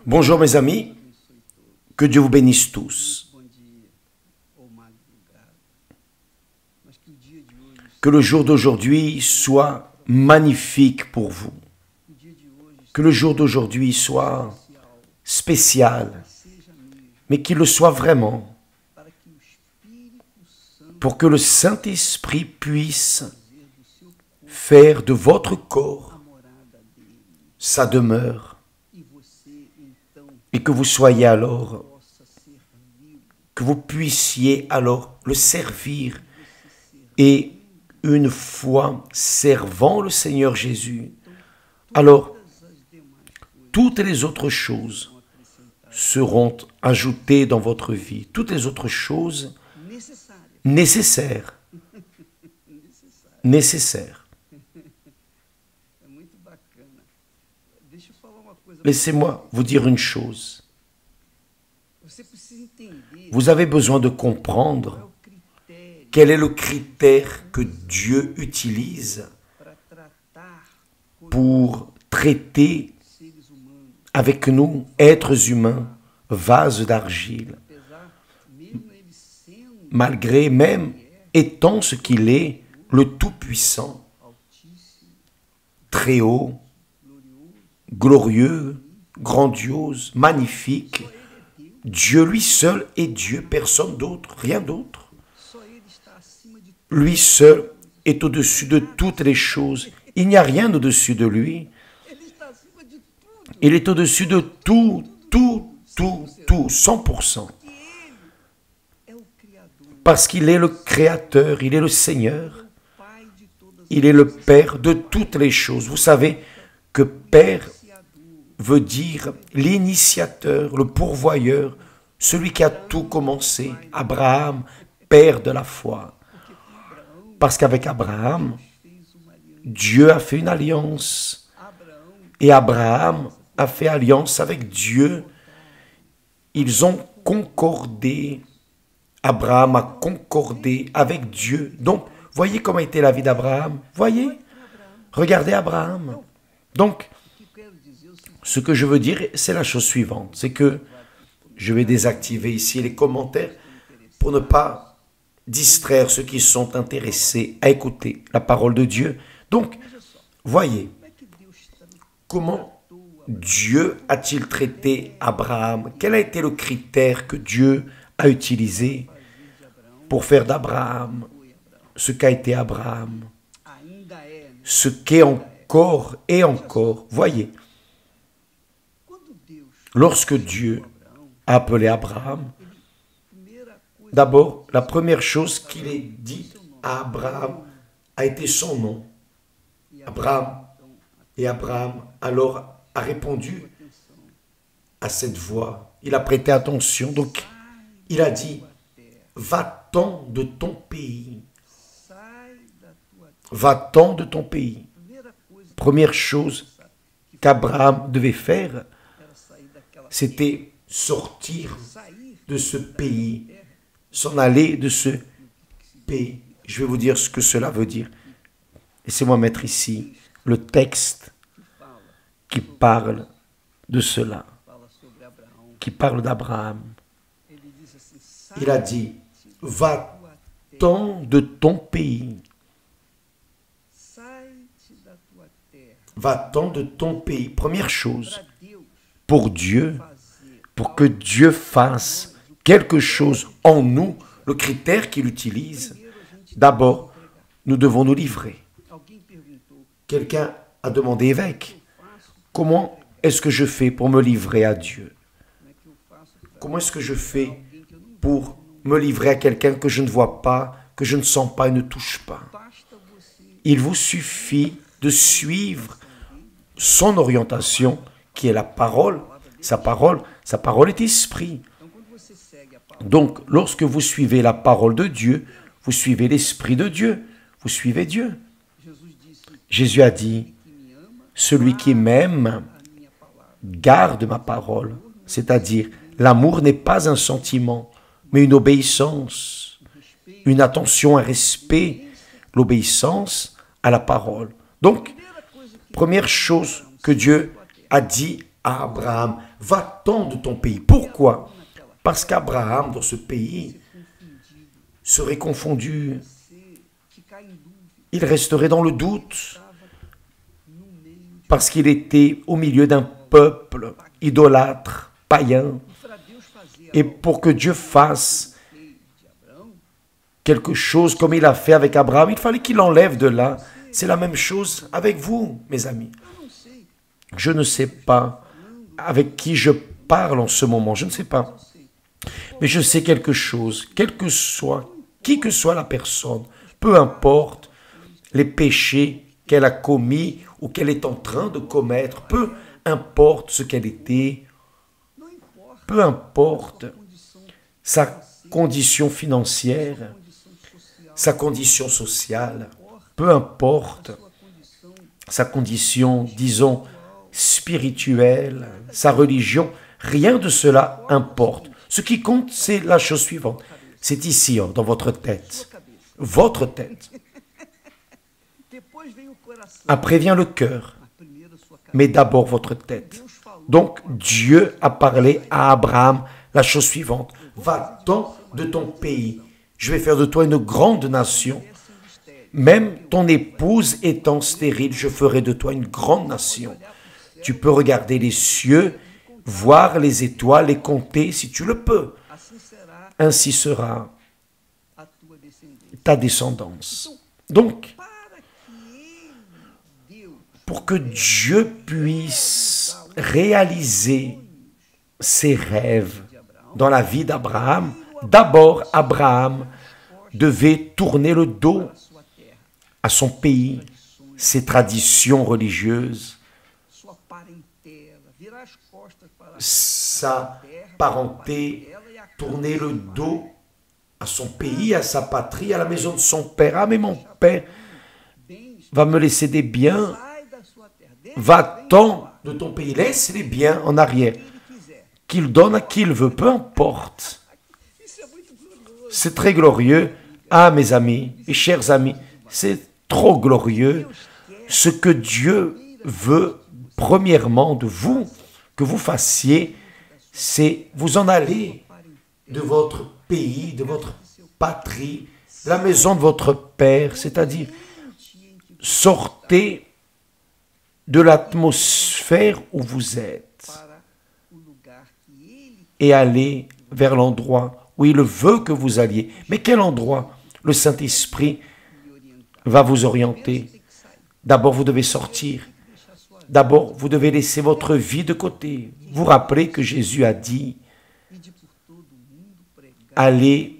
Bonjour mes amis, que Dieu vous bénisse tous. Que le jour d'aujourd'hui soit magnifique pour vous. Que le jour d'aujourd'hui soit spécial, mais qu'il le soit vraiment, pour que le Saint-Esprit puisse faire de votre corps sa demeure, et que vous soyez alors, que vous puissiez alors le servir, et une fois servant le Seigneur Jésus, alors toutes les autres choses seront ajoutées dans votre vie, toutes les autres choses nécessaires. Laissez-moi vous dire une chose. Vous avez besoin de comprendre quel est le critère que Dieu utilise pour traiter avec nous, êtres humains, vases d'argile. Malgré même étant ce qu'il est, le Tout-Puissant, très haut, glorieux, grandiose, magnifique, Dieu lui seul est Dieu, personne d'autre, rien d'autre. Lui seul est au-dessus de toutes les choses. Il n'y a rien au-dessus de lui. Il est au-dessus de tout, 100%. Parce qu'il est le Créateur, il est le Seigneur. Il est le Père de toutes les choses. Vous savez que Père veut dire l'initiateur, le pourvoyeur, celui qui a tout commencé. Abraham, Père de la foi. Parce qu'avec Abraham, Dieu a fait une alliance. Et Abraham a fait alliance avec Dieu. Ils ont concordé. Abraham a concordé avec Dieu. Donc, voyez comment était la vie d'Abraham. Voyez, regardez Abraham. Donc, ce que je veux dire, c'est la chose suivante. C'est que je vais désactiver ici les commentaires pour ne pas distraire ceux qui sont intéressés à écouter la parole de Dieu. Donc, voyez, comment Dieu a-t-il traité Abraham? Quel a été le critère que Dieu a utilisé pour faire d'Abraham ce qu'a été Abraham? Ce qu'est encore et encore. Voyez, lorsque Dieu a appelé Abraham, d'abord, la première chose qu'il ait dit à Abraham a été son nom. Abraham. Et Abraham alors a répondu à cette voix. Il a prêté attention. Donc, il a dit, va-t'en de ton pays. Va-t'en de ton pays. Première chose qu'Abraham devait faire, c'était sortir de ce pays, s'en aller de ce pays. Je vais vous dire ce que cela veut dire. Laissez-moi mettre ici le texte qui parle de cela, qui parle d'Abraham. Il a dit, va-t'en de ton pays. Va-t'en de ton pays. Première chose, pour Dieu, pour que Dieu fasse quelque chose en nous, le critère qu'il utilise, d'abord, nous devons nous livrer. Quelqu'un a demandé, évêque, comment est-ce que je fais pour me livrer à Dieu? Comment est-ce que je fais pour me livrer à quelqu'un que je ne vois pas, que je ne sens pas et ne touche pas? Il vous suffit de suivre son orientation, qui est la parole. Sa parole est esprit. Donc, lorsque vous suivez la parole de Dieu, vous suivez l'Esprit de Dieu, vous suivez Dieu. Jésus a dit, celui qui m'aime garde ma parole. C'est-à-dire, l'amour n'est pas un sentiment, mais une obéissance, une attention, un respect, l'obéissance à la parole. Donc, première chose que Dieu a dit à Abraham, va-t'en de ton pays. Pourquoi? Parce qu'Abraham, dans ce pays, serait confondu. Il resterait dans le doute parce qu'il était au milieu d'un peuple idolâtre, païen. Et pour que Dieu fasse quelque chose comme il a fait avec Abraham, il fallait qu'il l'enlève de là. C'est la même chose avec vous, mes amis. Je ne sais pas avec qui je parle en ce moment, je ne sais pas. Mais je sais quelque chose, qui que soit la personne, peu importe les péchés qu'elle a commis ou qu'elle est en train de commettre, peu importe ce qu'elle était, peu importe sa condition financière, sa condition sociale, peu importe sa condition, disons, spirituelle, sa religion, rien de cela importe. Ce qui compte, c'est la chose suivante. C'est ici, dans votre tête. Votre tête. Après vient le cœur, mais d'abord votre tête. Donc, Dieu a parlé à Abraham la chose suivante. Va-t'en de ton pays. Je vais faire de toi une grande nation. Même ton épouse étant stérile, je ferai de toi une grande nation. Tu peux regarder les cieux, voir les étoiles, les compter si tu le peux. Ainsi sera ta descendance. Donc, pour que Dieu puisse réaliser ses rêves dans la vie d'Abraham, d'abord Abraham devait tourner le dos à son pays, ses traditions religieuses, sa parenté, tourner le dos à son pays, à sa patrie, à la maison de son père. Ah, mais mon père va me laisser des biens. Va-t'en de ton pays, laisse les biens en arrière. Qu'il donne à qui il veut, peu importe. C'est très glorieux. Ah, mes amis, mes chers amis, c'est trop glorieux. Ce que Dieu veut, premièrement, de vous, que vous fassiez, c'est vous en aller de votre pays, de votre patrie, de la maison de votre père, c'est-à-dire sortez de l'atmosphère où vous êtes et allez vers l'endroit où il veut que vous alliez. Mais quel endroit? Le Saint-Esprit va vous orienter. D'abord, vous devez sortir. D'abord, vous devez laisser votre vie de côté. Vous rappelez que Jésus a dit « Allez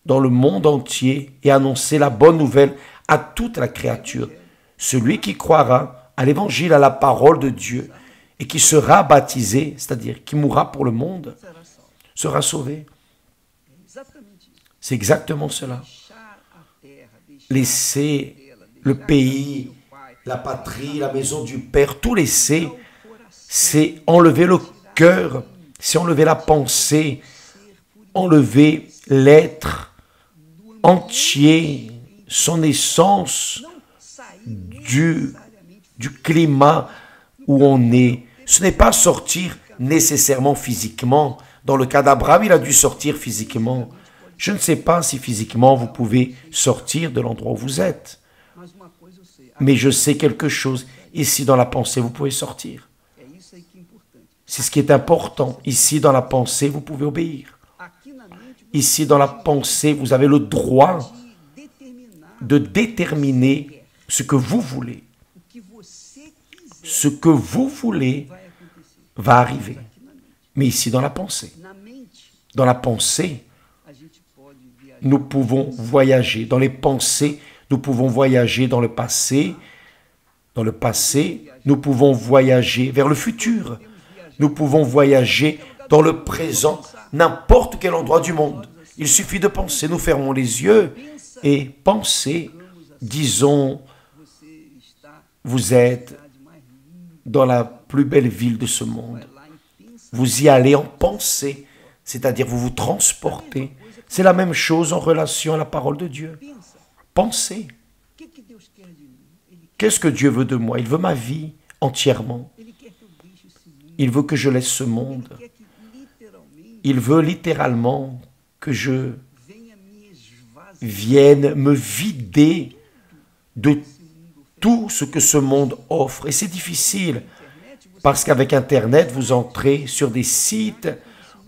dans le monde entier et annoncer la bonne nouvelle à toute la créature. Celui qui croira à l'évangile, à la parole de Dieu, et qui sera baptisé, c'est-à-dire qui mourra pour le monde, sera sauvé. » C'est exactement cela. Laisser le pays, la patrie, la maison du Père, tout laisser, c'est enlever le cœur, c'est enlever la pensée, enlever l'être entier, son essence du climat où on est. Ce n'est pas sortir nécessairement physiquement. Dans le cas d'Abraham, il a dû sortir physiquement. Je ne sais pas si physiquement vous pouvez sortir de l'endroit où vous êtes. Mais je sais quelque chose. Ici, dans la pensée, vous pouvez sortir. C'est ce qui est important. Ici, dans la pensée, vous pouvez obéir. Ici, dans la pensée, vous avez le droit de déterminer ce que vous voulez. Ce que vous voulez va arriver. Mais ici, dans la pensée. Dans la pensée, nous pouvons voyager. Dans les pensées, nous pouvons voyager dans le passé. Dans le passé, nous pouvons voyager vers le futur. Nous pouvons voyager dans le présent, n'importe quel endroit du monde. Il suffit de penser. Nous fermons les yeux et penser. Disons, vous êtes dans la plus belle ville de ce monde. Vous y allez en pensée, c'est-à-dire vous vous transportez. C'est la même chose en relation à la parole de Dieu. Pensez. Qu'est-ce que Dieu veut de moi? Il veut ma vie entièrement. Il veut que je laisse ce monde. Il veut littéralement que je vienne me vider de tout ce que ce monde offre. Et c'est difficile, parce qu'avec Internet, vous entrez sur des sites,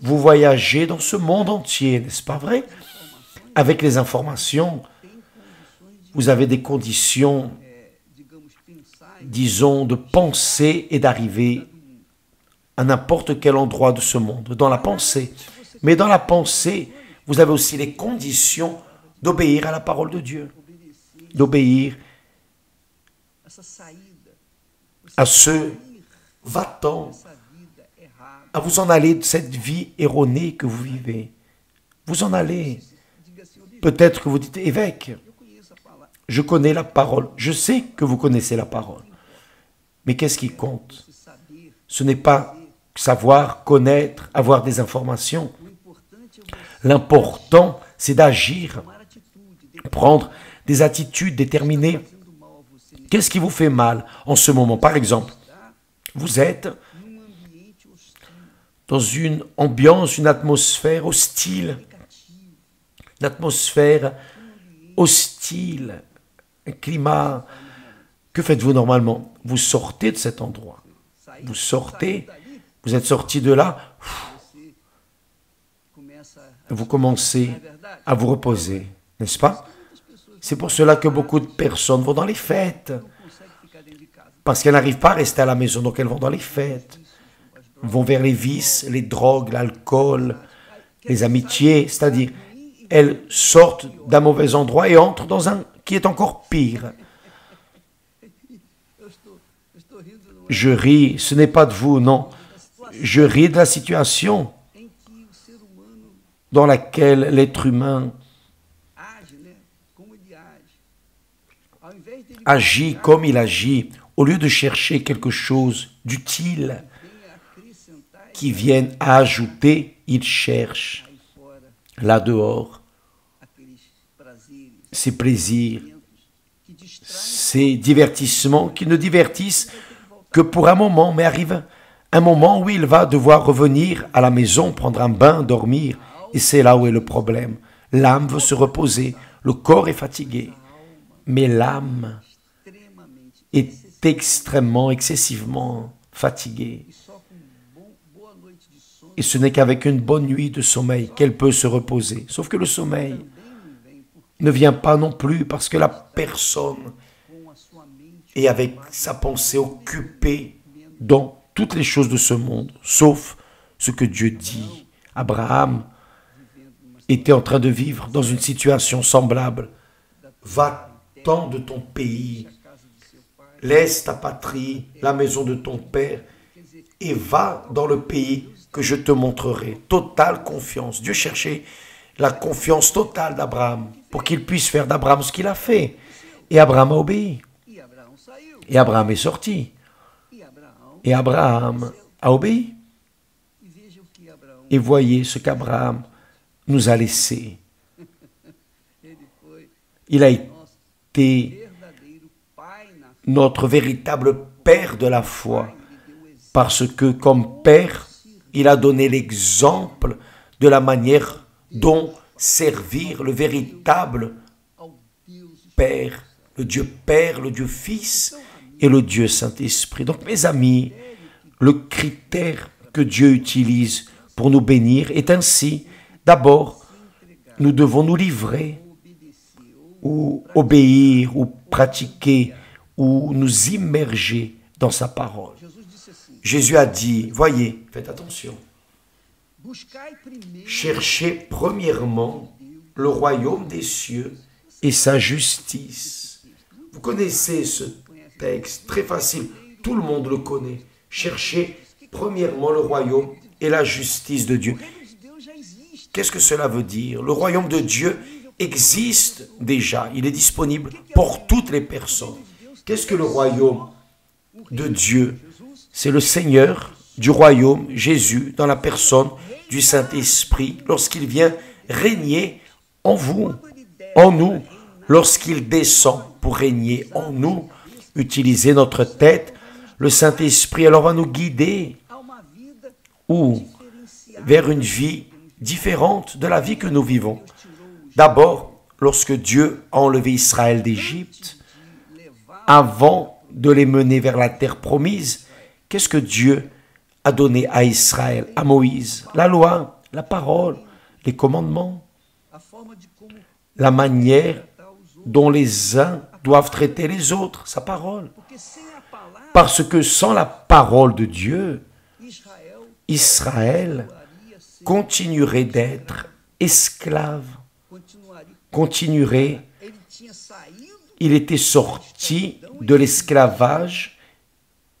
vous voyagez dans ce monde entier, n'est-ce pas vrai? Avec les informations, vous avez des conditions, disons, de penser et d'arriver à n'importe quel endroit de ce monde, dans la pensée. Mais dans la pensée, vous avez aussi les conditions d'obéir à la parole de Dieu, d'obéir à ce va-t'en, à vous en aller de cette vie erronée que vous vivez. Vous en allez. Peut-être que vous dites, évêque, je connais la parole. Je sais que vous connaissez la parole. Mais qu'est-ce qui compte? Ce n'est pas savoir, connaître, avoir des informations. L'important, c'est d'agir, prendre des attitudes déterminées. Qu'est-ce qui vous fait mal en ce moment? Par exemple, vous êtes dans une ambiance, une atmosphère hostile. Une atmosphère hostile, un climat. Que faites-vous normalement? Vous sortez de cet endroit. Vous sortez, vous êtes sorti de là. Vous commencez à vous reposer, n'est-ce pas? C'est pour cela que beaucoup de personnes vont dans les fêtes. Parce qu'elles n'arrivent pas à rester à la maison, donc elles vont dans les fêtes. Vont vers les vices, les drogues, l'alcool, les amitiés, c'est-à-dire elles sortent d'un mauvais endroit et entrent dans un qui est encore pire. Je ris, ce n'est pas de vous, non. Je ris de la situation dans laquelle l'être humain agit comme il agit, au lieu de chercher quelque chose d'utile qui vienne à ajouter, il cherche là dehors ces plaisirs, ces divertissements qui ne divertissent que pour un moment, mais arrive un moment où il va devoir revenir à la maison, prendre un bain, dormir, et c'est là où est le problème. L'âme veut se reposer, le corps est fatigué, mais l'âme est extrêmement, excessivement fatiguée. Et ce n'est qu'avec une bonne nuit de sommeil qu'elle peut se reposer. Sauf que le sommeil ne vient pas non plus parce que la personne est avec sa pensée occupée dans toutes les choses de ce monde, sauf ce que Dieu dit. Abraham était en train de vivre dans une situation semblable. Va-t'en de ton pays, laisse ta patrie, la maison de ton père, et va dans le pays que je te montrerai. Totale confiance. Dieu cherchait la confiance totale d'Abraham pour qu'il puisse faire d'Abraham ce qu'il a fait. Et Abraham a obéi. Et Abraham est sorti. Et Abraham a obéi. Et voyez ce qu'Abraham nous a laissé. Il a été notre véritable père de la foi. Parce que comme père, il a donné l'exemple de la manière dont servir le véritable Père, le Dieu Fils et le Dieu Saint-Esprit. Donc mes amis, le critère que Dieu utilise pour nous bénir est ainsi. D'abord, nous devons nous livrer ou obéir ou pratiquer ou nous immerger dans sa parole. Jésus a dit, voyez, faites attention, cherchez premièrement le royaume des cieux et sa justice. Vous connaissez ce texte, très facile, tout le monde le connaît. Cherchez premièrement le royaume et la justice de Dieu. Qu'est-ce que cela veut dire? Le royaume de Dieu existe déjà, il est disponible pour toutes les personnes. Qu'est-ce que le royaume de Dieu? C'est le Seigneur du royaume, Jésus, dans la personne du Saint-Esprit, lorsqu'il vient régner en vous, en nous, lorsqu'il descend pour régner en nous, utiliser notre tête, le Saint-Esprit alors va nous guider ou vers une vie différente de la vie que nous vivons. D'abord, lorsque Dieu a enlevé Israël d'Égypte, avant de les mener vers la terre promise, qu'est-ce que Dieu a donné à Israël, à Moïse? La loi, la parole, les commandements, la manière dont les uns doivent traiter les autres, sa parole. Parce que sans la parole de Dieu, Israël continuerait d'être esclave, continuerait. Il était sorti de l'esclavage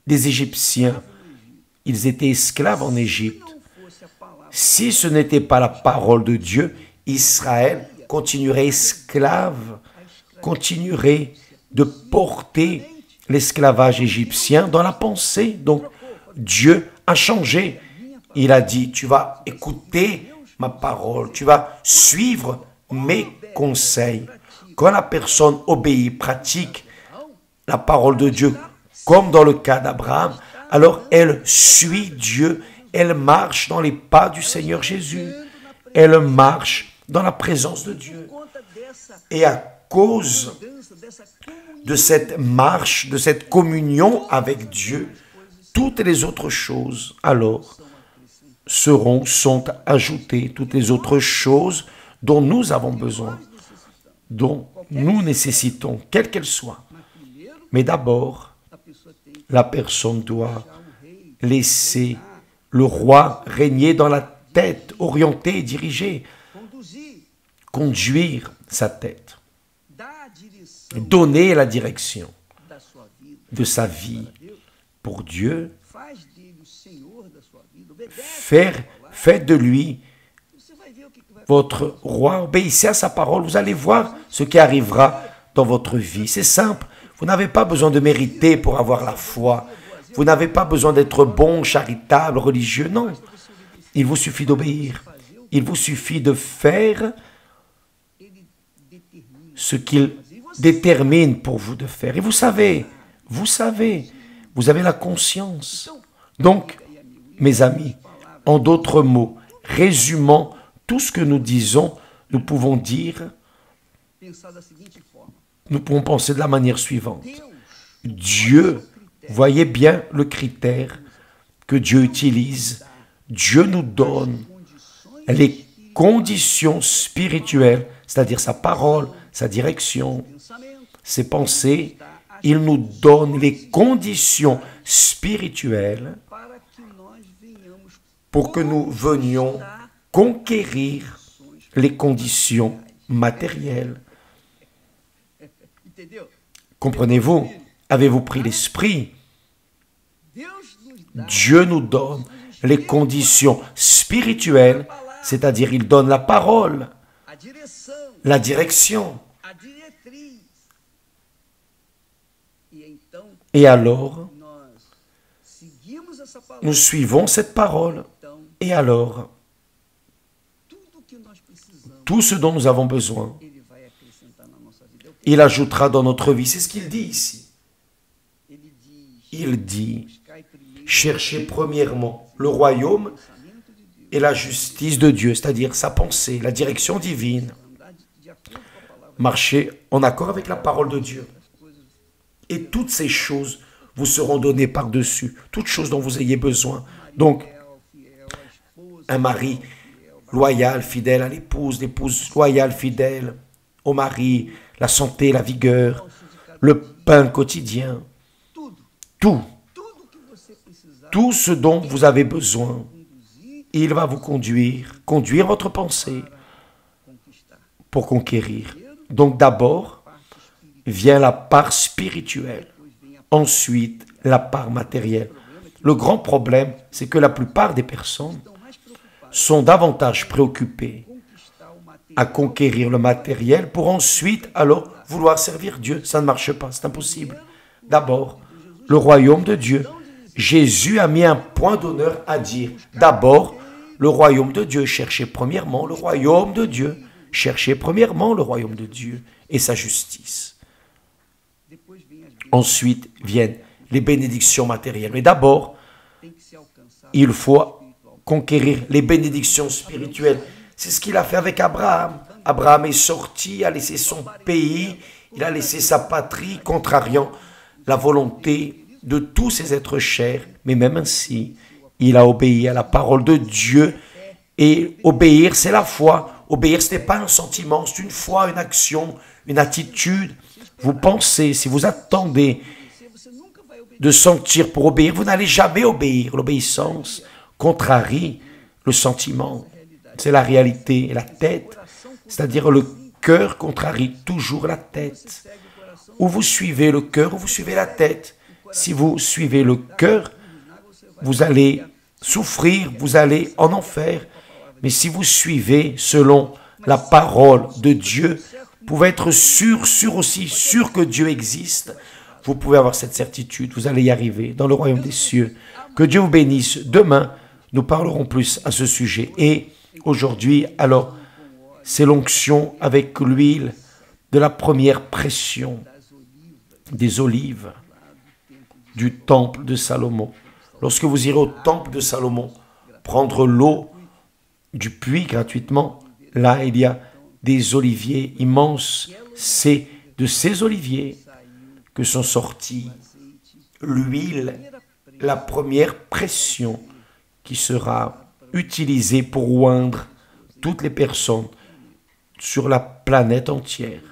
des Égyptiens. Ils étaient esclaves en Égypte. Si ce n'était pas la parole de Dieu, Israël continuerait esclave, continuerait de porter l'esclavage égyptien dans la pensée. Donc, Dieu a changé. Il a dit, tu vas écouter ma parole, tu vas suivre mes conseils. Quand la personne obéit, pratique la parole de Dieu, comme dans le cas d'Abraham, alors elle suit Dieu, elle marche dans les pas du Seigneur Jésus, elle marche dans la présence de Dieu. Et à cause de cette marche, de cette communion avec Dieu, toutes les autres choses, alors, sont ajoutées, toutes les autres choses dont nous avons besoin, dont nous nécessitons, quelles qu'elles soient. Mais d'abord, la personne doit laisser le roi régner dans la tête, orienter et diriger, conduire sa tête, donner la direction de sa vie pour Dieu, faites de lui votre roi, obéissez à sa parole, vous allez voir ce qui arrivera dans votre vie. C'est simple, vous n'avez pas besoin de mériter pour avoir la foi, vous n'avez pas besoin d'être bon, charitable, religieux, non. Il vous suffit d'obéir, il vous suffit de faire ce qu'il détermine pour vous de faire. Et vous savez, vous avez la conscience. Donc, mes amis, en d'autres mots, résumant tout ce que nous disons, nous pouvons penser de la manière suivante. Dieu, voyez bien le critère que Dieu utilise. Dieu nous donne les conditions spirituelles, c'est-à-dire sa parole, sa direction, ses pensées. Il nous donne les conditions spirituelles pour que nous venions conquérir les conditions matérielles. Comprenez-vous? Avez-vous pris l'esprit? Dieu nous donne les conditions spirituelles, c'est-à-dire il donne la parole, la direction. Et alors, nous suivons cette parole. Et alors, tout ce dont nous avons besoin, il ajoutera dans notre vie. C'est ce qu'il dit ici. Il dit, cherchez premièrement le royaume et la justice de Dieu, c'est-à-dire sa pensée, la direction divine. Marchez en accord avec la parole de Dieu. Et toutes ces choses vous seront données par-dessus, toutes choses dont vous ayez besoin. Donc, un mari loyal, fidèle à l'épouse, l'épouse loyale, fidèle au mari, la santé, la vigueur, le pain quotidien, tout ce dont vous avez besoin, il va vous conduire votre pensée pour conquérir. Donc d'abord, vient la part spirituelle, ensuite la part matérielle. Le grand problème, c'est que la plupart des personnes sont davantage préoccupées à conquérir le matériel pour ensuite alors vouloir servir Dieu. Ça ne marche pas, c'est impossible. D'abord, le royaume de Dieu. Jésus a mis un point d'honneur à dire, d'abord, le royaume de Dieu, cherchez premièrement le royaume de Dieu, cherchez premièrement le royaume de Dieu et sa justice. Ensuite viennent les bénédictions matérielles. Mais d'abord, il faut conquérir les bénédictions spirituelles. C'est ce qu'il a fait avec Abraham. Abraham est sorti, a laissé son pays, il a laissé sa patrie, contrariant la volonté de tous ses êtres chers. Mais même ainsi, il a obéi à la parole de Dieu. Et obéir, c'est la foi. Obéir, ce n'est pas un sentiment, c'est une foi, une action, une attitude. Vous pensez, si vous attendez de sentir pour obéir, vous n'allez jamais obéir. L'obéissance contrarie le sentiment. C'est la réalité. Et la tête, c'est-à-dire le cœur, contrarie toujours la tête. Ou vous suivez le cœur, ou vous suivez la tête. Si vous suivez le cœur, vous allez souffrir, vous allez en enfer. Mais si vous suivez selon la parole de Dieu, vous pouvez être sûr que Dieu existe. Vous pouvez avoir cette certitude, vous allez y arriver dans le royaume des cieux. Que Dieu vous bénisse. Demain, nous parlerons plus à ce sujet. Et aujourd'hui, alors, c'est l'onction avec l'huile de la première pression des olives du temple de Salomon. Lorsque vous irez au temple de Salomon, prendre l'eau du puits gratuitement, là, il y a des oliviers immenses. C'est de ces oliviers que sont sortis l'huile, la première pression qui sera utilisée pour oindre toutes les personnes sur la planète entière,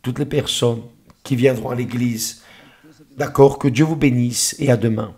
toutes les personnes qui viendront à l'église. D'accord, que Dieu vous bénisse et à demain.